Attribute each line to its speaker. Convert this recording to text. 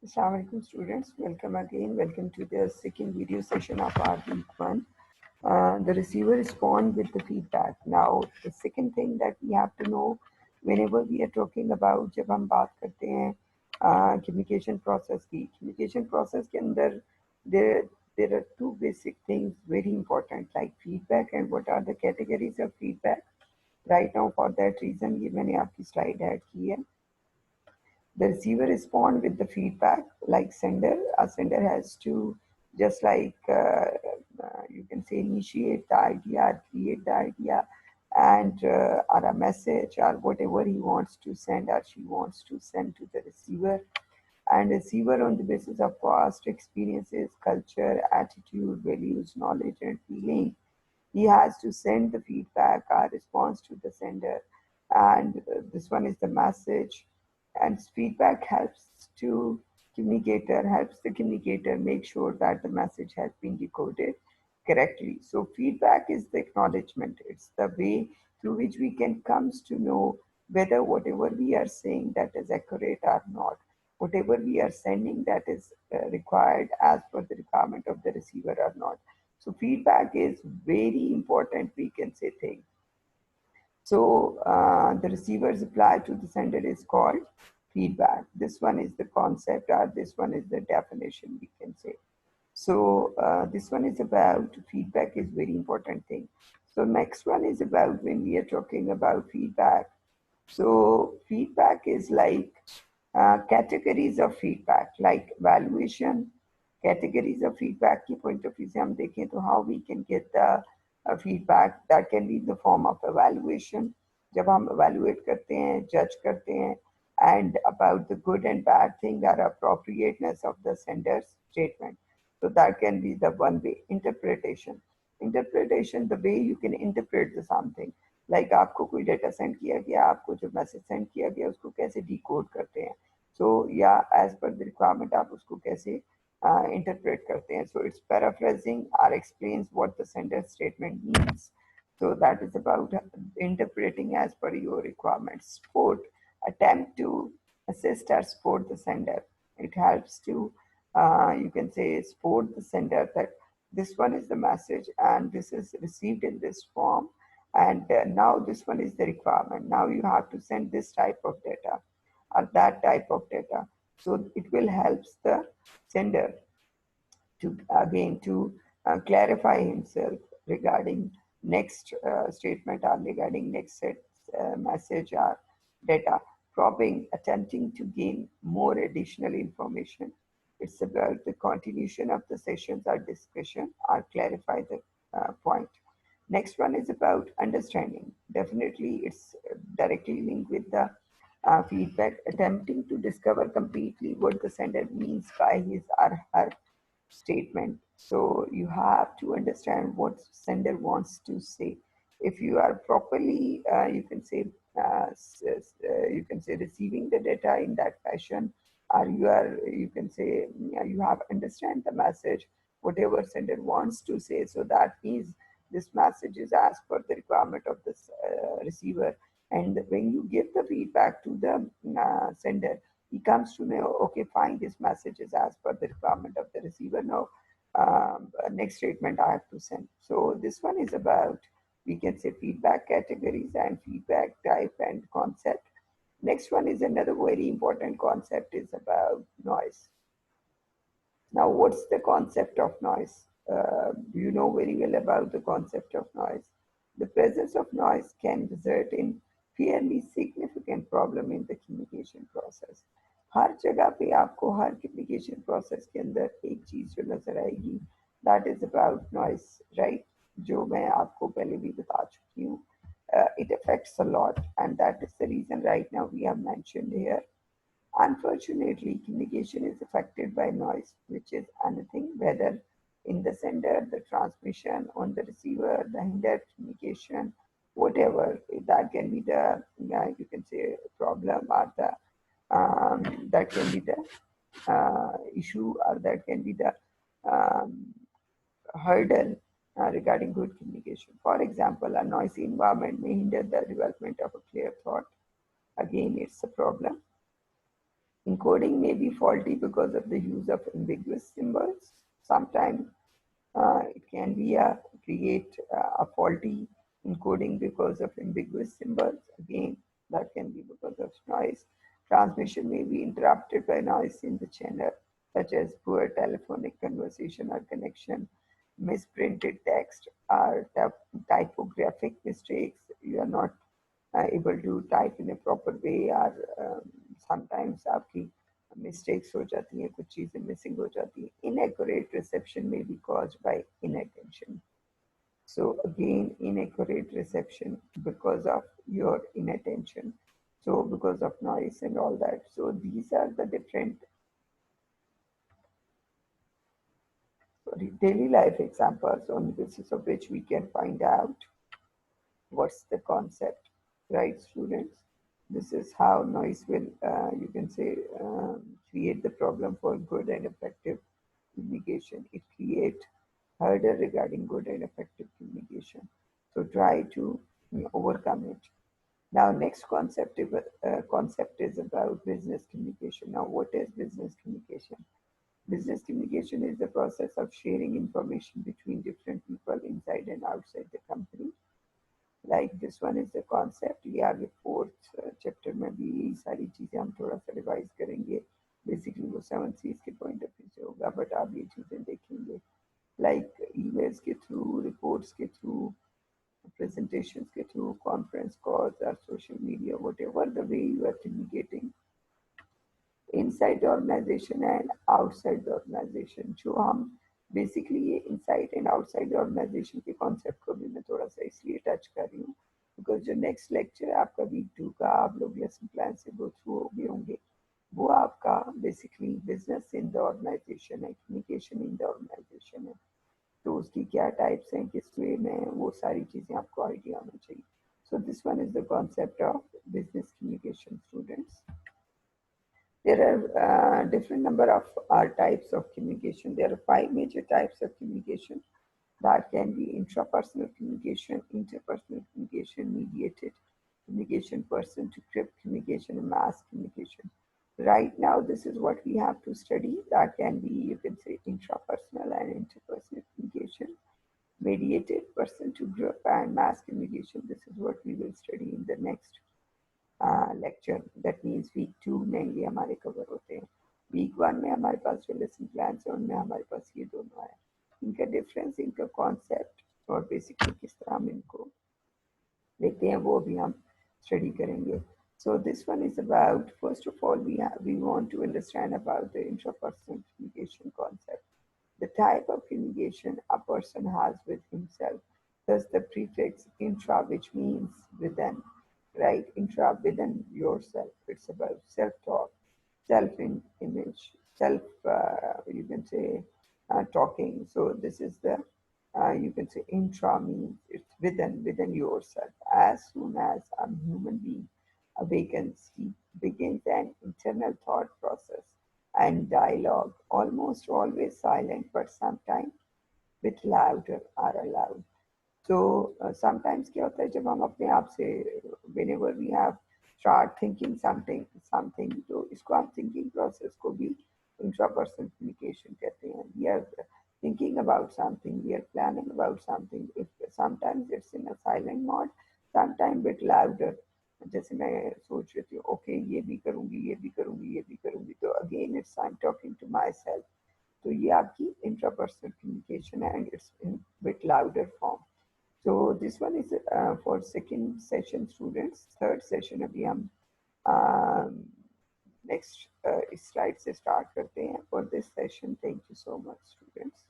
Speaker 1: Assalamualaikum students, welcome again. Welcome to the second video session of our week one. The receiver respond with the feedback. Now, the second thing that we have to know whenever we are talking about जब हम बात करते हैं communication process की communication process के अंदर there there are two basic things very important like feedback and what are the categories of feedback. Right now for that reason ये मैंने आपकी slide add की है. The receiver respond with the feedback like sender. A sender has to just like you can say initiate the idea, create the idea, and or a message or whatever he wants to send or she wants to send to the receiver. And receiver on the basis of past experiences, culture, attitude, values, knowledge, and feeling, he has to send the feedback or response to the sender. And this one is the message. And feedback helps the communicator make sure that the message has been decoded correctly. So feedback is the acknowledgement. It's the way through which we can comes to know whether whatever we are saying that is accurate or not, whatever we are sending that is required as per the requirement of the receiver or not. So feedback is very important, we can say thing. So the receiver's reply to the sender is called feedback. This one is the concept or this one is the definition, we can say. So this one is about feedback is very important thing. So next one is about when we are talking about feedback. So feedback is like categories of feedback like evaluation. Categories of feedback की point of view से हम देखें तो how we can get the feedback that can be in the form of evaluation. जब हम evaluate करते हैं, judge करते हैं, and about the good and bad thing or appropriateness of the sender's statement. So that can be the one way. Interpretation. Interpretation, the way you can interpret the something. Like आपको कोई data send किया गया, आपको जो message send किया गया उसको कैसे डिकोड करते हैं. सो या एज पर द रिक्वायरमेंट आप उसको कैसे इंटरप्रेट करते हैं. सो इट्स पैराफ्रेजिंग और explains what the sender statement means. So that is about interpreting as per your requirements. Support, attempt to assist or support the sender. It helps to, you can say, support the sender that this one is the message and this is received in this form, and now this one is the requirement. Now you have to send this type of data or that type of data. So it will help the sender to again to clarify himself regarding next statement or regarding next set message or data. Probing, attempting to gain more additional information. It's about the continuation of the sessions or discussion or clarify the point. Next one is about understanding. Definitely, it's directly linked with the feedback, attempting to discover completely what the sender means by his or her statement. So you have to understand what sender wants to say. If you are properly, you can say receiving the data in that fashion, or you can say you have understand the message, whatever sender wants to say. So that means this message is as per the requirement of the receiver. And when you give the feedback to the sender, he comes to know, okay, fine, this message is as per the requirement of the receiver. Now, next statement I have to send. So this one is about, we can say, feedback categories and feedback type and concept. Next one is another very important concept is about noise. Now, what's the concept of noise? You know very well about the concept of noise. The presence of noise can result in fairly significant problem in the communication process. हर जगह पे आपको हर communication process के अंदर एक चीज जो नजर आएगी, that is about noise, right? जो मैं आपको पहले भी बता चुकी हूँ. It affects a lot, and that is the reason right now we have mentioned here. Unfortunately, communication is affected by noise, which is anything, whether in the sender, the transmission, on the receiver, the hindered communication, whatever. That can be the, you can say, problem, or the that can be the issue, or that can be the um, hurdle regarding good communication. For example, a noisy environment may hinder the development of a clear thought. Again, it's a problem. Encoding may be faulty because of the use of ambiguous symbols. Sometimes it can be create a faulty encoding because of ambiguous symbols. Again, that can be because of noise. Transmission may be interrupted by noise in the channel, such as poor telephonic conversation or connection, misprinted text, or typographic mistakes. You are not able to type in a proper way, or sometimes आपकी mistakes हो जाती हैं, कुछ चीज़ें missing हो जाती हैं. Inaccurate reception may be caused by inattention. So again, inaccurate reception because of your inattention. So because of noise and all that. So these are the different daily life examples on the basis of which we can find out what's the concept, right, students? This is how noise will, you can say, create the problem for good and effective communication. It creates hurdle regarding good and effective communication. So try to overcome it. Now, next concept is about business communication. Now, what is business communication? Business communication is the process of sharing information between different people inside and outside the company. Like this one is the concept. ये आगे fourth chapter में भी यही सारी चीज़ें हम थोड़ा सा रिवाइज करेंगे. बेसिकली वो 7 C's के पॉइंट ऑफ व्यू से होगा, बट आप ये चीज़ें देखेंगे लाइक ईमेल्स के थ्रू, रिपोर्ट्स के थ्रू, presentations के through, conference calls or social media, whatever the way you are communicating inside the organization and outside the organization. जो हम बेसिकली ये इनसाइड एंड आउटसाइड ऑर्गेनाइजेशन के कॉन्सेप्ट को भी मैं थोड़ा सा इसलिए टच कर रही हूँ बिकॉज जो नेक्स्ट लेक्चर है आपका वीक 2 का, आप लोग लेसन प्लान से गो थ्रू हो गए होंगे, वो आपका basically business in the organisation है, कम्युनिकेशन इन द ऑर्गेनाइजेशन है. तो उसकी क्या टाइप्स हैं, किस वे में, वो सारी चीज़ें आपको आइडिया होना चाहिए. सो this one is the concept of business communication students. There are different number of types of communication. There are five major types of communication. That can be intrapersonal communication, interpersonal communication, mediated communication, person to group communication, and mass communication. Right now, this is what we have to study. That can be, you can say, intrapersonal and interpersonal communication, mediated person to group, and mass communication. This is what we will study in the next lecture. That means week 2 में ये हमारे cover होते हैं. Week 1 में हमारे पास जो lesson plan है उनमें हमारे पास ये दोनों है. इनका डिफरेंस, इनका कॉन्सेप्ट और बेसिकली किस तरह हम इनको लेते हैं वो भी हम स्टडी करेंगे. So this one is about, first of all, we want to understand about the intrapersonal communication concept. The type of communication a person has with himself. Thus the prefix intra, which means within, right? Intra, within yourself. It's about self-talk, self-image, you can say, talking. So this is the, you can say intra means it's within yourself. As soon as a human being awakens, he begins an internal thought process and dialogue, almost always silent, but sometimes with louder or aloud. So sometimes क्या होता है जब हम अपने आप से whenever we have start thinking something, तो इसको हम thinking process को भी intrapersonal communication कहते हैं. We are thinking about something, we are planning about something. If sometimes it's in a silent mode, sometimes bit louder. जैसे मैं सोच रही थी ओके ये भी करूँगी, ये भी करूँगी, ये भी करूँगी, तो again it's I am talking to myself. तो ये आपकी इंट्रापर्सनल कम्युनिकेशन है and it's in bit louder form. So this one is for second session students. Third session अभी हम नेक्स्ट स्लाइड से स्टार्ट करते हैं for this session. Thank you so much students.